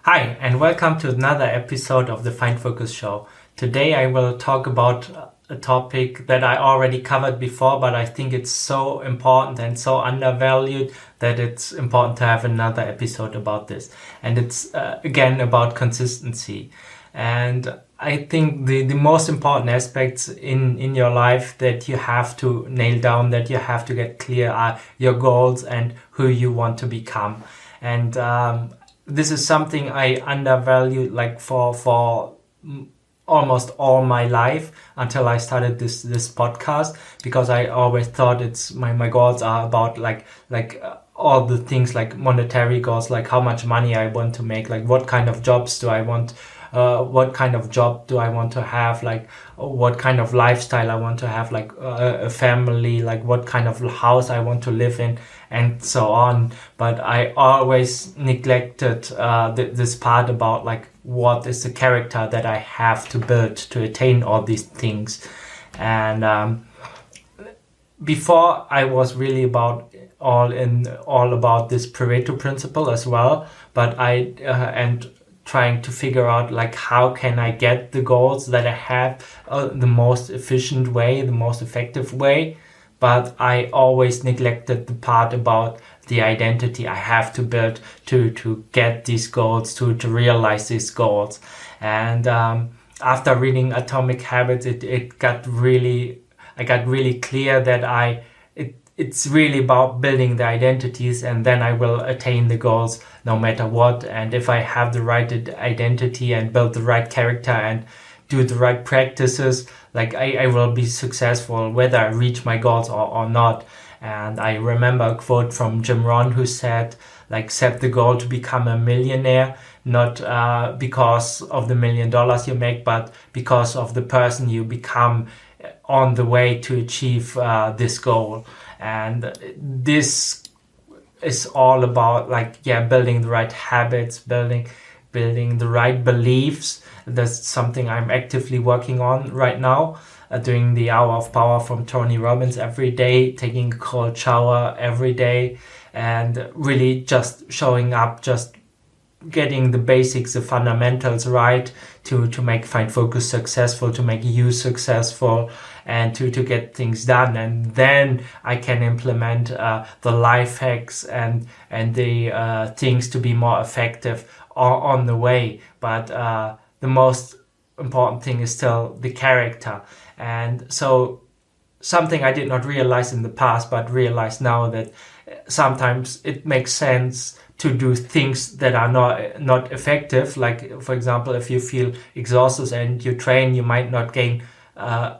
Hi, and welcome to another episode of the FindFocus show. Today I will talk about a topic that I already covered before, but I think it's so important and so undervalued that it's important to have another episode about this. And it's again about consistency. And I think the most important aspects in your life that you have to nail down, that you have to get clear are your goals and who you want to become. And this is something I undervalued for almost all my life until I started this podcast, because I always thought it's my goals are about all the things like monetary goals, like how much money I want to make, like what kind of jobs do I want, what kind of job do I want to have, like what kind of lifestyle I want to have, like a family, like what kind of house I want to live in, and so on. But I always neglected this part about like what is the character that I have to build to attain all these things. And before I was really all about this Pareto principle as well, but and trying to figure out like how can I get the goals that I have the most efficient way, the most effective way. But I always neglected the part about the identity I have to build to get these goals, to realize these goals. And after reading Atomic Habits, I got really clear that it's really about building the identities, and then I will attain the goals no matter what. And if I have the right identity and build the right character and do the right practices, like I will be successful whether I reach my goals or not. And I remember a quote from Jim Rohn who said, like, set the goal to become a millionaire, not because of the $1 million you make, but because of the person you become on the way to achieve this goal. And this is all about building the right habits, building the right beliefs. That's something I'm actively working on right now, doing the Hour of Power from Tony Robbins every day, taking a cold shower every day, and really just showing up, just getting the basics, the fundamentals right to make FindFocus successful, to make you successful, and to get things done. And then I can implement the life hacks and the things to be more effective on the way. But the most important thing is still the character. And so something I did not realize in the past, but realize now, that sometimes it makes sense to do things that are not effective. Like, for example, if you feel exhausted and you train, you might not gain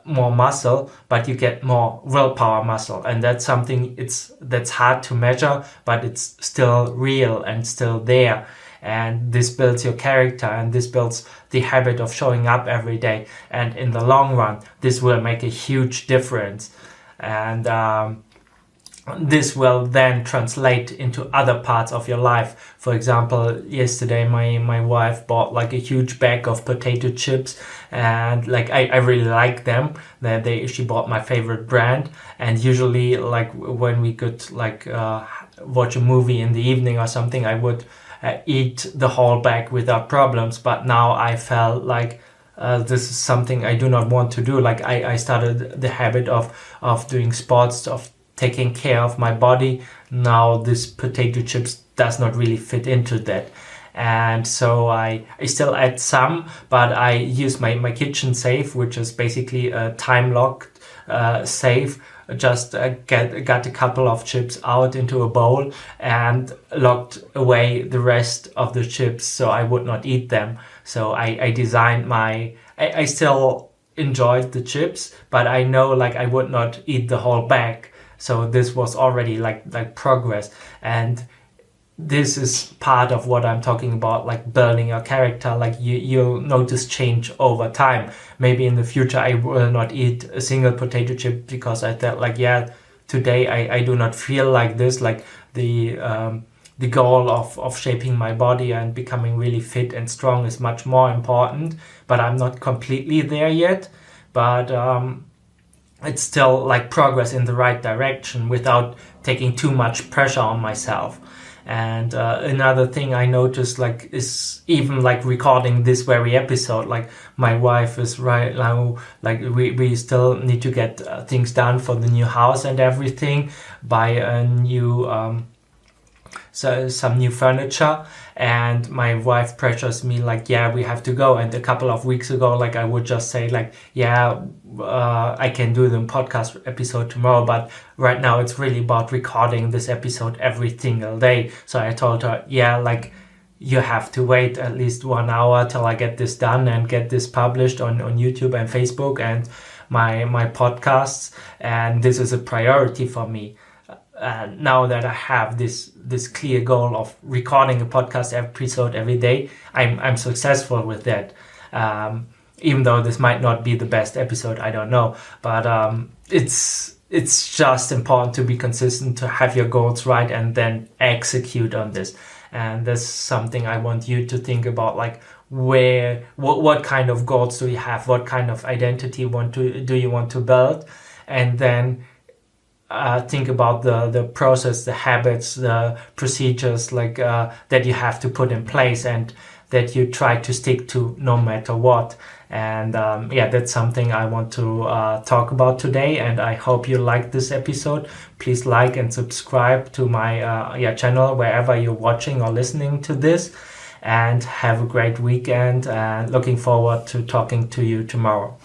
more muscle, but you get more willpower muscle. And that's something that's hard to measure, but it's still real and still there. And this builds your character, and this builds the habit of showing up every day. And in the long run, this will make a huge difference. And this will then translate into other parts of your life. For example, yesterday my wife bought like a huge bag of potato chips, and like I really like them. She bought my favorite brand, and usually like when we could watch a movie in the evening or something, I would eat the whole bag without problems. But now I felt like this is something I do not want to do. Like I started the habit of doing sports, of taking care of my body. Now this potato chips does not really fit into that. And so I still add some, but I use my kitchen safe, which is basically a time locked safe. Just got a couple of chips out into a bowl and locked away the rest of the chips so I would not eat them. So I designed I still enjoyed the chips, but I know like I would not eat the whole bag. So this was already like progress. And this is part of what I'm talking about, like building your character. Like you'll notice change over time. Maybe in the future I will not eat a single potato chip because I thought like, yeah, today I do not feel like this. Like the goal of shaping my body and becoming really fit and strong is much more important, but I'm not completely there yet. But it's still like progress in the right direction without taking too much pressure on myself. And another thing I noticed, like, is even like recording this very episode. Like, my wife is right now, like, we still need to get things done for the new house and everything, buy a new some new furniture, and my wife pressures me like, yeah, we have to go. And a couple of weeks ago, like, I would just say like, yeah, I can do the podcast episode tomorrow, but right now it's really about recording this episode every single day. So I told her, yeah, like, you have to wait at least 1 hour till I get this done and get this published on YouTube and Facebook and my podcasts, and this is a priority for me. Now that I have this clear goal of recording a podcast episode every day, I'm successful with that. Even though this might not be the best episode, I don't know. But it's just important to be consistent, to have your goals right, and then execute on this. And that's something I want you to think about, like, what kind of goals do you have? What kind of identity do you want to build? And then think about the process, the habits, the procedures, like that you have to put in place and that you try to stick to no matter what. And that's something I want to talk about today. And I hope you like this episode. Please like and subscribe to my channel wherever you're watching or listening to this. And have a great weekend. And looking forward to talking to you tomorrow.